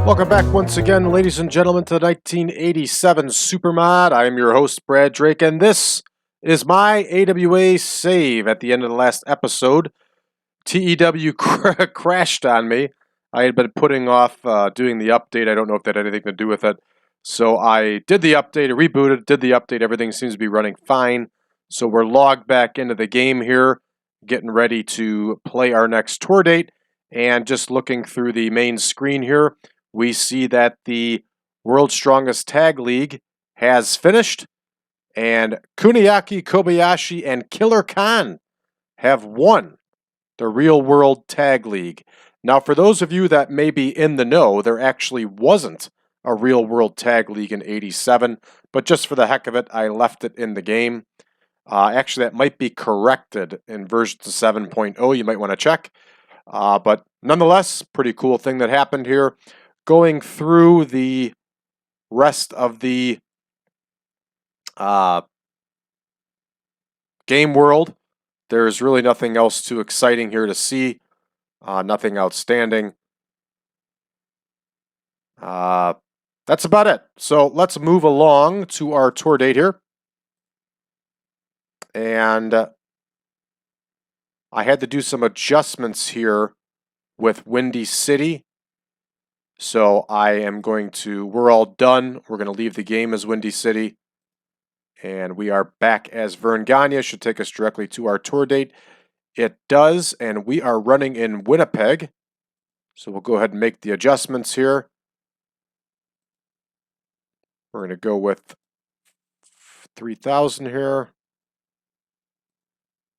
Welcome back once again, ladies and gentlemen, to the 1987 Supermod. I am your host, Brad Drake, and this is my AWA save at the end of the last episode. TEW crashed on me. I had been putting off doing the update. I don't know if that had anything to do with it. So I did the update, rebooted, did the update. Everything seems to be running fine. So we're logged back into the game here, getting ready to play our next tour date. And just looking through the main screen here, we see that the World's Strongest Tag League has finished, and Kuniaki, Kobayashi, and Killer Khan have won the Real World Tag League. Now, for those of you that may be in the know, there actually wasn't a Real World Tag League in '87, but just for the heck of it, I left it in the game. Actually, that might be corrected in version 7.0. You might want to check. But nonetheless, pretty cool thing that happened here. Going through the rest of the game world, there's really nothing else too exciting here to see. Nothing outstanding. That's about it. So let's move along to our tour date here. And I had to do some adjustments here with Windy City. So I am going to, we're all done. We're going to leave the game as Windy City. And we are back as Vern Gagne. Should take us directly to our tour date. It does, and we are running in Winnipeg. So we'll go ahead and make the adjustments here. We're going to go with 3,000 here,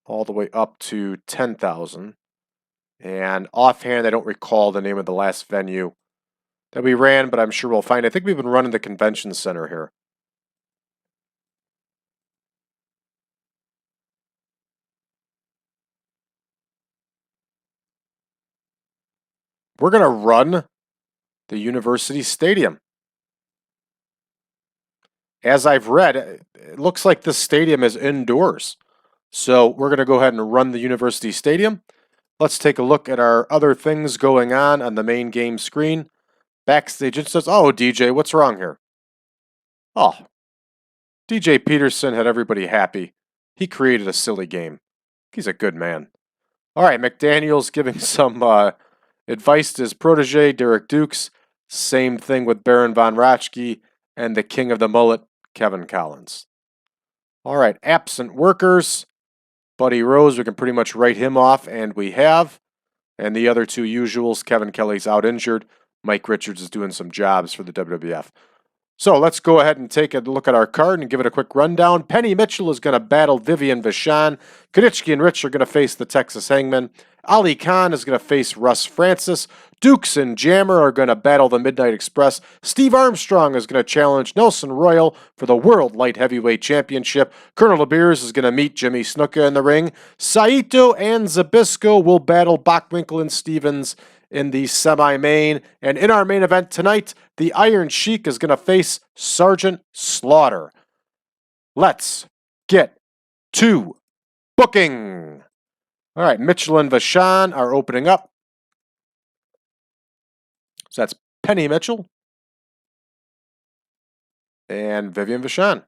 all the way up to 10,000. And offhand, I don't recall the name of the last venue that we ran, but I'm sure we'll find. I think we've been running the convention center here. We're going to run the University Stadium. As I've read, it looks like this stadium is indoors. So we're going to go ahead and run the University Stadium. Let's take a look at our other things going on the main game screen. Backstage, it says, oh, DJ, what's wrong here? Oh, DJ Peterson had everybody happy. He created a silly game. He's a good man. All right, McDaniel's giving some advice to his protege, Derek Dukes. Same thing with Baron Von Raschke and the king of the mullet, Kevin Collins. All right, absent workers. Buddy Rose, we can pretty much write him off, and we have. And the other two usuals, Kevin Kelly's out injured. Mike Richards is doing some jobs for the WWF. So let's go ahead and take a look at our card and give it a quick rundown. Penny Mitchell is going to battle Vivian Vachon. Kiniski and Rich are going to face the Texas Hangmen. Ali Khan is going to face Russ Francis. Dukes and Jammer are going to battle the Midnight Express. Steve Armstrong is going to challenge Nelson Royal for the World Light Heavyweight Championship. Colonel DeBeers is going to meet Jimmy Snuka in the ring. Saito and Zbyszko will battle Bockwinkel and Stevens in the semi-main. And in our main event tonight, the Iron Sheik is going to face Sergeant Slaughter. Let's get to booking. All right, Mitchell and Vachon are opening up. So that's Penny Mitchell and Vivian Vachon.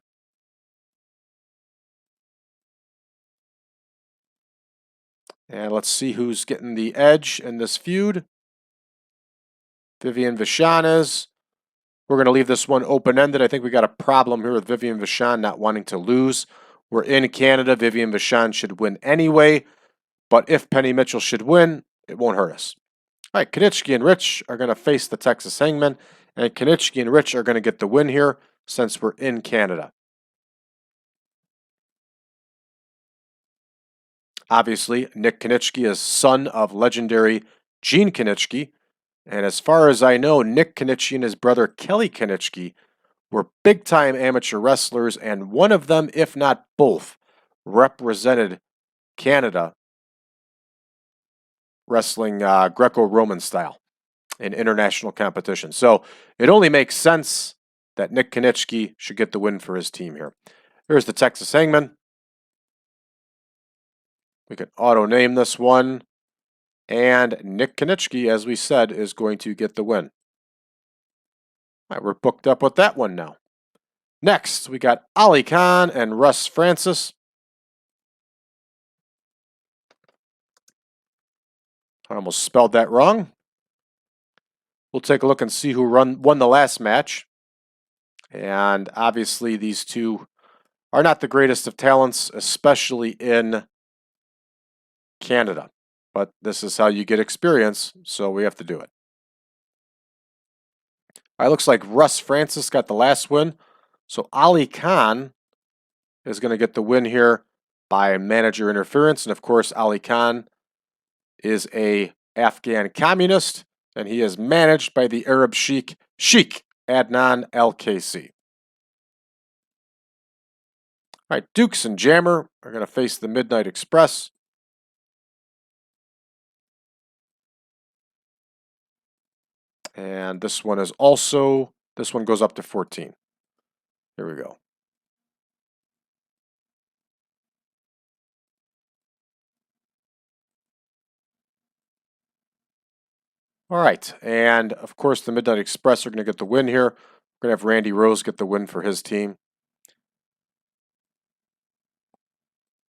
And let's see who's getting the edge in this feud. Vivian Vachon is. We're going to leave this one open-ended. I think we got a problem here with Vivian Vachon not wanting to lose. We're in Canada. Vivian Vachon should win anyway. But if Penny Mitchell should win, it won't hurt us. All right, Kiniski and Rich are going to face the Texas Hangmen. And Kiniski and Rich are going to get the win here since we're in Canada. Obviously, Nick Kiniski is son of legendary Gene Kiniski. And as far as I know, Nick Kiniski and his brother Kelly Kiniski were big-time amateur wrestlers, and one of them, if not both, represented Canada wrestling Greco-Roman style in international competition. So it only makes sense that Nick Kiniski should get the win for his team here. Here's the Texas Hangman. We can auto-name this one. And Nick Kiniski, as we said, is going to get the win. All right, we're booked up with that one now. Next, we got Ali Khan and Russ Francis. I almost spelled that wrong. We'll take a look and see who won the last match. And obviously, these two are not the greatest of talents, especially in Canada. But this is how you get experience, so we have to do it. All right, looks like Russ Francis got the last win. So Ali Khan is going to get the win here by manager interference. And of course, Ali Khan is a Afghan communist, and he is managed by the Arab Sheik Adnan Al-Kaisi. All right, Dukes and Jammer are going to face the Midnight Express. And this one goes up to 14. Here we go. All right, and of course the Midnight Express are going to get the win here. We're going to have Randy Rose get the win for his team.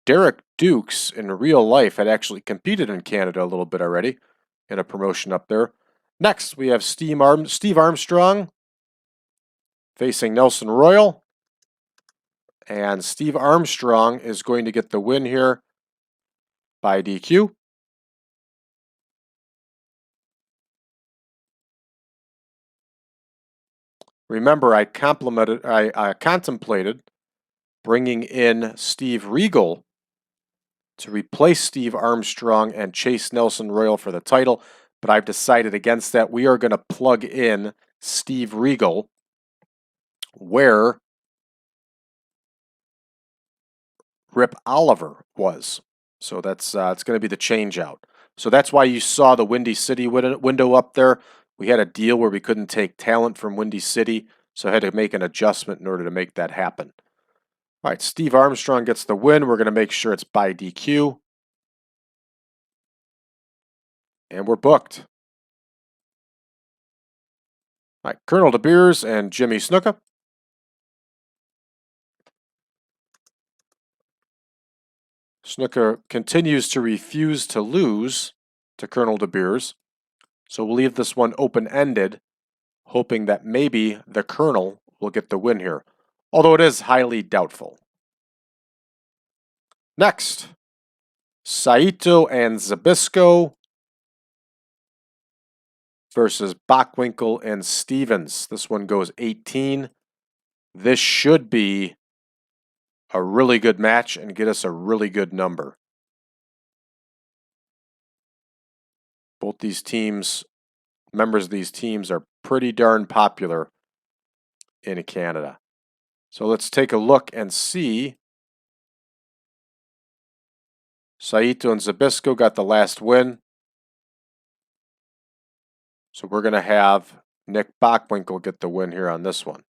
Derek Dukes in real life had actually competed in Canada a little bit already in a promotion up there. Next, we have Steve Armstrong facing Nelson Royal. And Steve Armstrong is going to get the win here by DQ. Remember, I contemplated bringing in Steve Regal to replace Steve Armstrong and chase Nelson Royal for the title, but I've decided against that. We are going to plug in Steve Regal where Rip Oliver was. So that's it's going to be the change out. So that's why you saw the Windy City window up there. We had a deal where we couldn't take talent from Windy City, so I had to make an adjustment in order to make that happen. All right, Steve Armstrong gets the win. We're going to make sure it's by DQ. And we're booked. All right, Colonel DeBeers and Jimmy Snuka. Snuka continues to refuse to lose to Colonel DeBeers. So we'll leave this one open-ended, hoping that maybe the Colonel will get the win here, although it is highly doubtful. Next, Saito and Zbyszko versus Bockwinkel and Stevens. This one goes 18. This should be a really good match and get us a really good number. Both these teams, members of these teams, are pretty darn popular in Canada. So let's take a look and see. Saito and Zbyszko got the last win. So we're going to have Nick Bockwinkel get the win here on this one.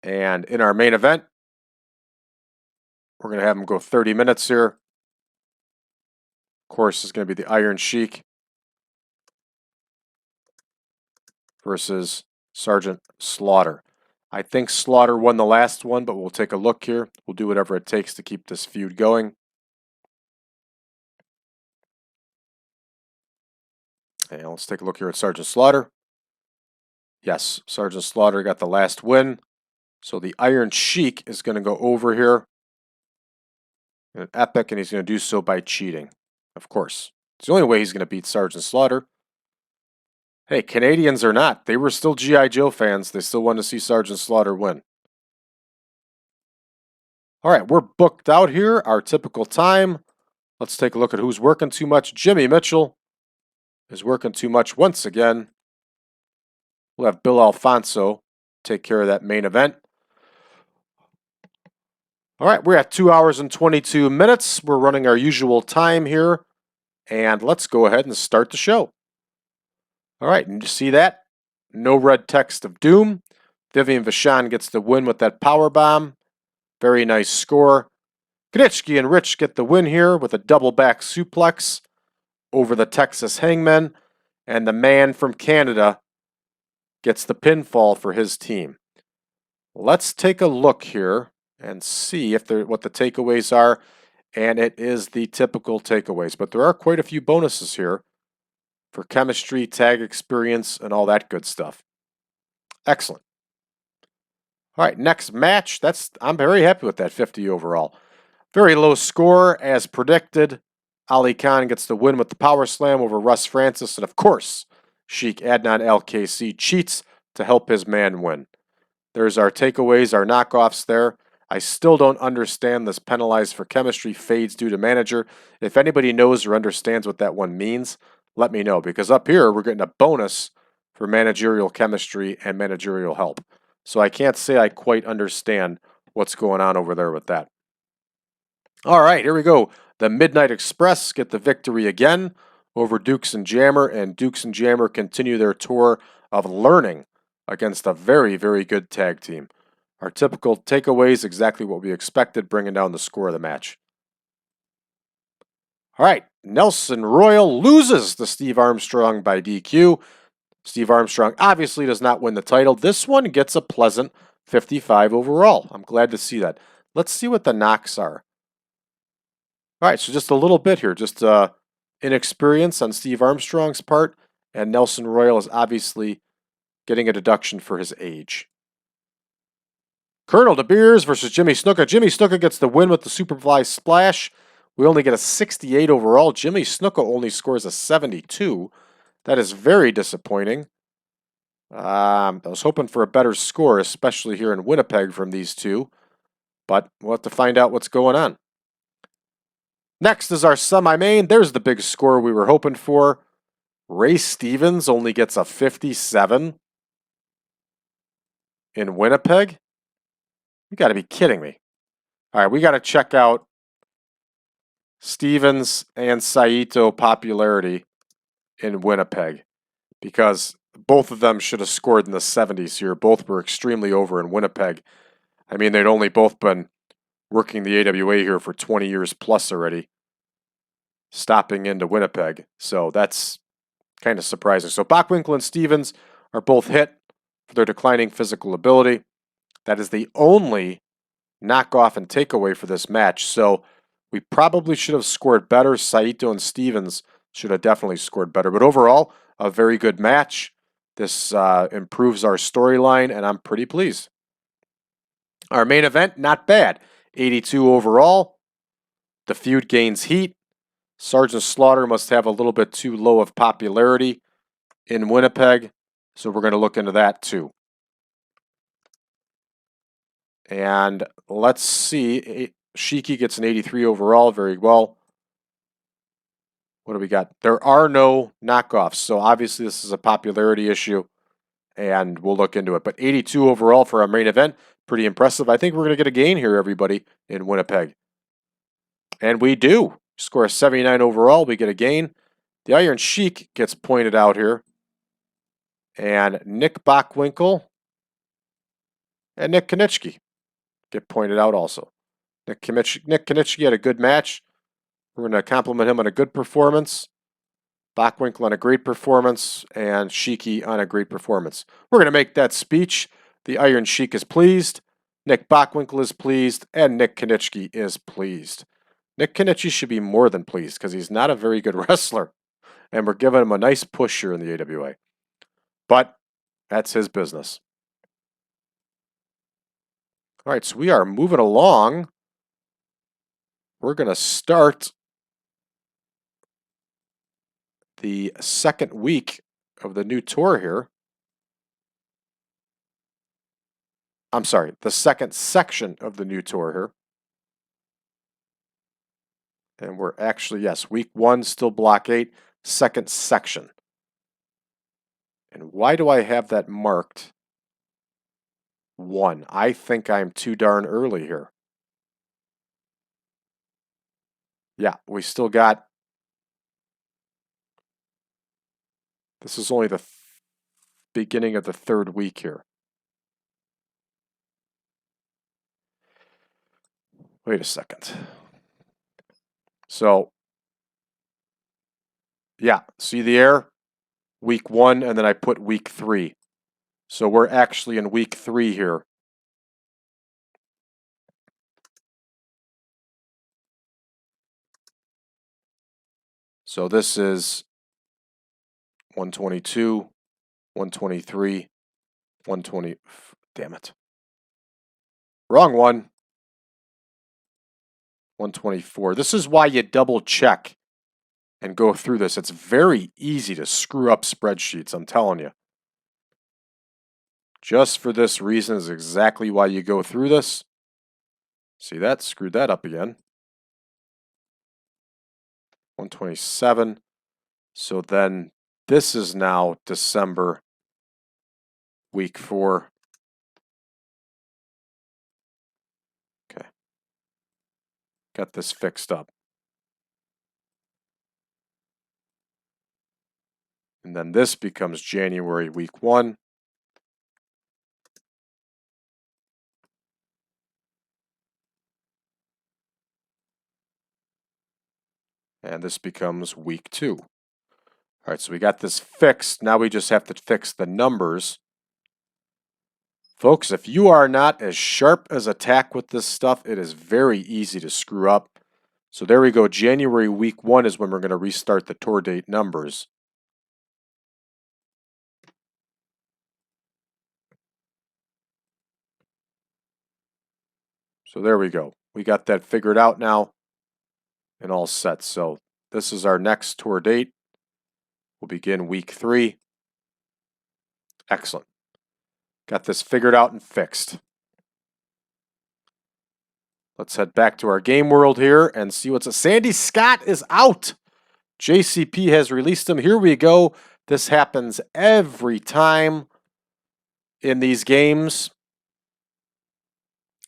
And in our main event, we're going to have him go 30 minutes here. Of course, it's going to be the Iron Sheik versus Sergeant Slaughter. I think Slaughter won the last one, but we'll take a look here. We'll do whatever it takes to keep this feud going. And let's take a look here at Sergeant Slaughter. Yes, Sergeant Slaughter got the last win. So the Iron Sheik is going to go over here in an epic, and he's going to do so by cheating. Of course. It's the only way he's going to beat Sergeant Slaughter. Hey, Canadians or not, they were still G.I. Joe fans. They still wanted to see Sergeant Slaughter win. All right, we're booked out here, our typical time. Let's take a look at who's working too much. Jimmy Mitchell is working too much once again. We'll have Bill Alfonso take care of that main event. All right, we're at 2 hours and 22 minutes. We're running our usual time here. And let's go ahead and start the show. All right, and you see that? No red text of doom. Vivian Vachon gets the win with that power bomb. Very nice score. Kiniski and Rich get the win here with a double back suplex over the Texas Hangmen. And the man from Canada gets the pinfall for his team. Let's take a look here and see if what the takeaways are. And it is the typical takeaways, but there are quite a few bonuses here for chemistry, tag experience, and all that good stuff. Excellent. All right, next match. I'm very happy with that 50 overall. Very low score as predicted. Ali Khan gets the win with the power slam over Russ Francis, and of course, Sheik Adnan LKC cheats to help his man win. There's our takeaways, our knockoffs there. I still don't understand this penalized for chemistry fades due to manager. If anybody knows or understands what that one means, let me know, because up here we're getting a bonus for managerial chemistry and managerial help. So I can't say I quite understand what's going on over there with that. All right, here we go. The Midnight Express get the victory again over Dukes and Jammer, and Dukes and Jammer continue their tour of learning against a very, very good tag team. Our typical takeaways, exactly what we expected, bringing down the score of the match. All right, Nelson Royal loses to Steve Armstrong by DQ. Steve Armstrong obviously does not win the title. This one gets a pleasant 55 overall. I'm glad to see that. Let's see what the knocks are. All right, so just a little bit here, just inexperience on Steve Armstrong's part, and Nelson Royal is obviously getting a deduction for his age. Colonel DeBeers versus Jimmy Snuka. Jimmy Snuka gets the win with the Superfly Splash. We only get a 68 overall. Jimmy Snuka only scores a 72. That is very disappointing. I was hoping for a better score, especially here in Winnipeg from these two, but we'll have to find out what's going on. Next is our semi-main. There's the big score we were hoping for. Ray Stevens only gets a 57 in Winnipeg. You got to be kidding me. All right, we got to check out Stevens and Saito popularity in Winnipeg, because both of them should have scored in the 70s here. Both were extremely over in Winnipeg. I mean, they'd only both been working the AWA here for 20 years plus already, stopping into Winnipeg. So that's kind of surprising. So Bockwinkel and Stevens are both hit for their declining physical ability. That is the only knockoff and takeaway for this match. So we probably should have scored better. Saito and Stevens should have definitely scored better. But overall, a very good match. This improves our storyline, and I'm pretty pleased. Our main event, not bad. 82 overall. The feud gains heat. Sergeant Slaughter must have a little bit too low of popularity in Winnipeg, so we're going to look into that too. And let's see. Sheik gets an 83 overall. Very well. What do we got? There are no knockoffs, so obviously this is a popularity issue, and we'll look into it. But 82 overall for our main event, pretty impressive. I think we're going to get a gain here, everybody, in Winnipeg. And we do. Score a 79 overall, we get a gain. The Iron Sheik gets pointed out here. And Nick Bockwinkel and Nick Kiniski get pointed out also. Nick Kiniski had a good match. We're going to compliment him on a good performance. Bockwinkel on a great performance. And Sheik on a great performance. We're going to make that speech. The Iron Sheik is pleased. Nick Bockwinkel is pleased. And Nick Kiniski is pleased. Nick Kiniski should be more than pleased because he's not a very good wrestler. And we're giving him a nice push here in the AWA. But that's his business. All right, so we are moving along. We're going to start the second week of the new tour here. I'm sorry, the second section of the new tour here. And we're actually, yes, week 1, still block 8, second section. And why do I have that marked 1? I think I'm too darn early here. Yeah, we still got, this is only the beginning of the third week here. Wait a second. So, yeah, see the error? Week 1, and then I put week 3. So we're actually in week 3 here. So this is 122, 123, 120. Damn it. Wrong one. 124. This is why you double check and go through this. It's very easy to screw up spreadsheets, I'm telling you. Just for this reason is exactly why you go through this. See that? Screwed that up again. 127. So then this is now December, week 4. Okay. Got this fixed up. And then this becomes January, week 1. And this becomes week 2. All right, so we got this fixed. Now we just have to fix the numbers. Folks, if you are not as sharp as a tack with this stuff, it is very easy to screw up. So there we go. January week 1 is when we're going to restart the tour date numbers. So there we go. We got that figured out now and all set. So this is our next tour date. We'll begin week 3. Excellent. Got this figured out and fixed. Let's head back to our game world here and see what's. Sandy Scott is out. JCP has released him. Here we go. This happens every time in these games.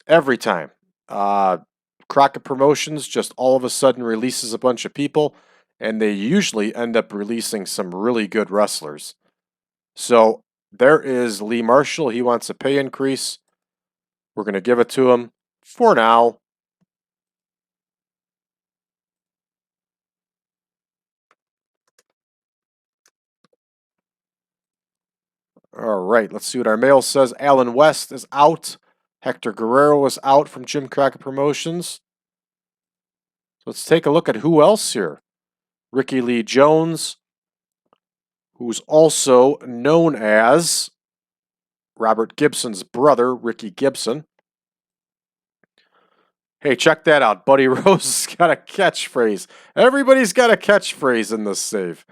Every time. Crockett Promotions just all of a sudden releases a bunch of people, and they usually end up releasing some really good wrestlers. So there is Lee Marshall. He wants a pay increase. We're going to give it to him for now. All right, let's see what our mail says. Alan West is out. Hector Guerrero is out from Jim Crockett Promotions. Let's take a look at who else here. Ricky Lee Jones, who's also known as Robert Gibson's brother, Ricky Gibson. Hey, check that out. Buddy Rose has got a catchphrase. Everybody's got a catchphrase in this save.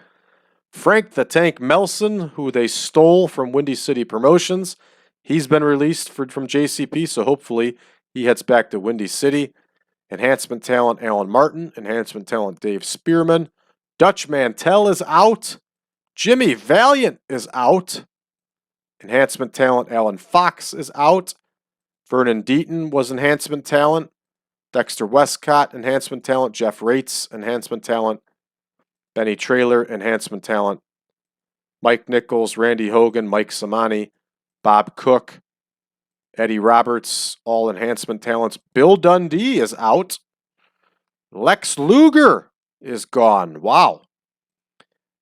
Frank the Tank Melson, who they stole from Windy City Promotions. He's been released from JCP, so hopefully he heads back to Windy City. Enhancement talent Alan Martin. Enhancement talent Dave Spearman. Dutch Mantell is out. Jimmy Valiant is out. Enhancement talent Alan Fox is out. Vernon Deaton was enhancement talent. Dexter Westcott, enhancement talent. Jeff Rates, enhancement talent. Benny Trailer, enhancement talent. Mike Nichols, Randy Hogan, Mike Samani, Bob Cook, Eddie Roberts, all enhancement talents. Bill Dundee is out. Lex Luger is gone. Wow.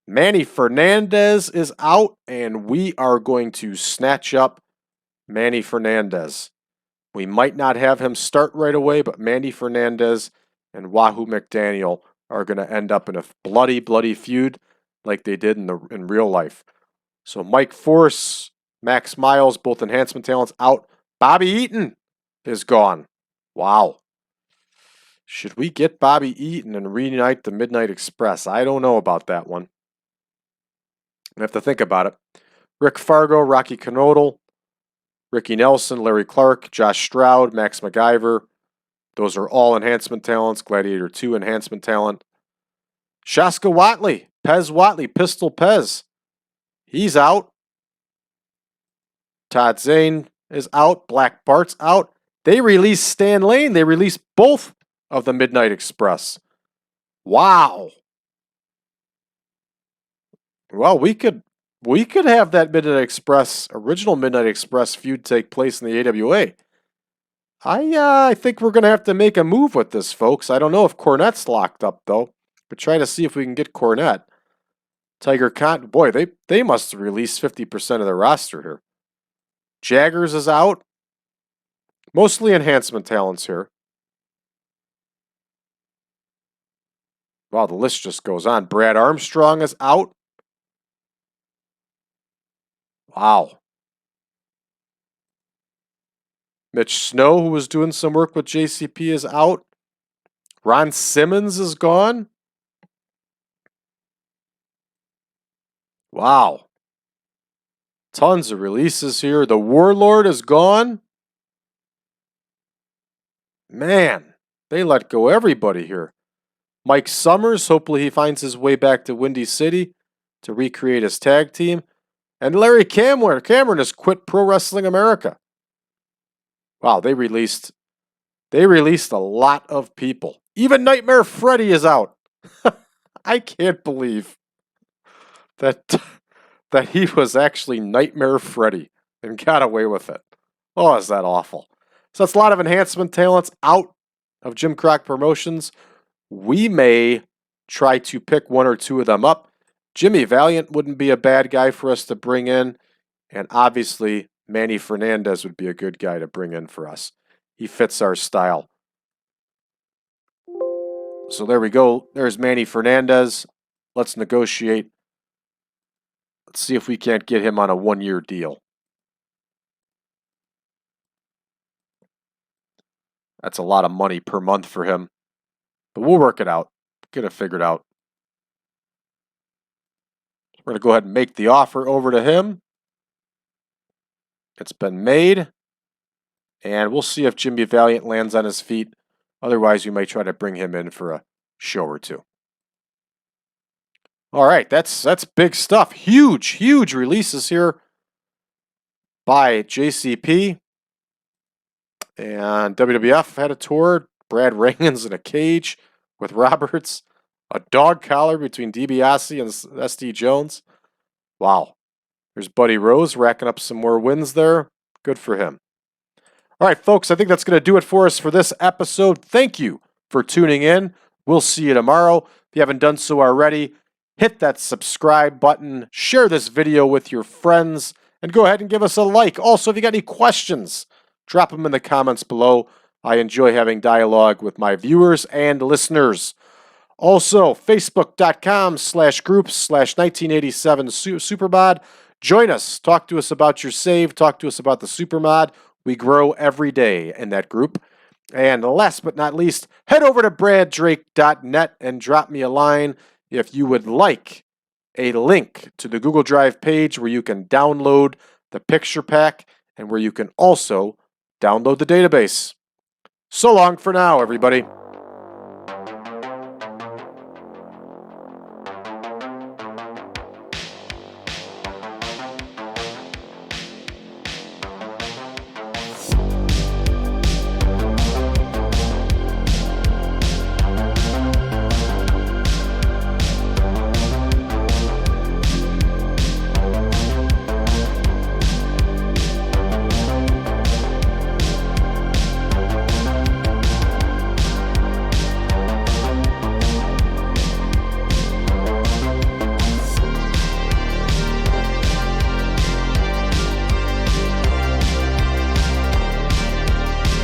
Manny Fernandez is out, and we are going to snatch up Manny Fernandez. We might not have him start right away, but Manny Fernandez and Wahoo McDaniel are going to end up in a bloody, bloody feud like they did in real life. So Mike Force, Max Miles, both enhancement talents out. Bobby Eaton is gone. Wow. Should we get Bobby Eaton and reunite the Midnight Express? I don't know about that one. I have to think about it. Rick Fargo, Rocky Knodel, Ricky Nelson, Larry Clark, Josh Stroud, Max MacGyver. Those are all enhancement talents. Gladiator 2 enhancement talent. Shaska Watley, Pez Watley, Pistol Pez. He's out. Todd Zane is out. Black Bart's out. They released Stan Lane. They released both of the Midnight Express. Wow. Well, we could have that Midnight Express, original Midnight Express feud take place in the AWA. I think we're going to have to make a move with this, folks. I don't know if Cornette's locked up, though. But try to see if we can get Cornette. Tiger Con, boy, they must have released 50% of their roster here. Jaggers is out. Mostly enhancement talents here. Wow, the list just goes on. Brad Armstrong is out. Wow. Mitch Snow, who was doing some work with JCP, is out. Ron Simmons is gone. Wow. Tons of releases here. The Warlord is gone. Man, they let go everybody here. Mike Summers, hopefully he finds his way back to Windy City to recreate his tag team. And Larry Cameron has quit Pro Wrestling America. Wow, they released a lot of people. Even Nightmare Freddy is out. I can't believe that that he was actually Nightmare Freddy and got away with it. Oh, is that awful? So that's a lot of enhancement talents out of Jim Croc Promotions. We may try to pick one or two of them up. Jimmy Valiant wouldn't be a bad guy for us to bring in. And obviously, Manny Fernandez would be a good guy to bring in for us. He fits our style. So there we go. There's Manny Fernandez. Let's negotiate. Let's see if we can't get him on a 1-year deal. That's a lot of money per month for him. But we'll work it out. Get it figured out. We're going to go ahead and make the offer over to him. It's been made. And we'll see if Jimmy Valiant lands on his feet. Otherwise, we might try to bring him in for a show or two. All right, that's big stuff. Huge releases here by JCP. And WWF had a tour. Brad Reagan's in a cage with Roberts. A dog collar between DiBiase and SD Jones. Wow. There's Buddy Rose racking up some more wins there. Good for him. All right, folks, I think that's going to do it for us for this episode. Thank you for tuning in. We'll see you tomorrow. If you haven't done so already, hit that subscribe button, share this video with your friends, and go ahead and give us a like. Also, if you got any questions, drop them in the comments below. I enjoy having dialogue with my viewers and listeners. Also, facebook.com/groups/1987supermod. Join us. Talk to us about your save. Talk to us about the supermod. We grow every day in that group. And last but not least, head over to braddrake.net and drop me a line if you would like a link to the Google Drive page where you can download the picture pack and where you can also download the database. So long for now, everybody.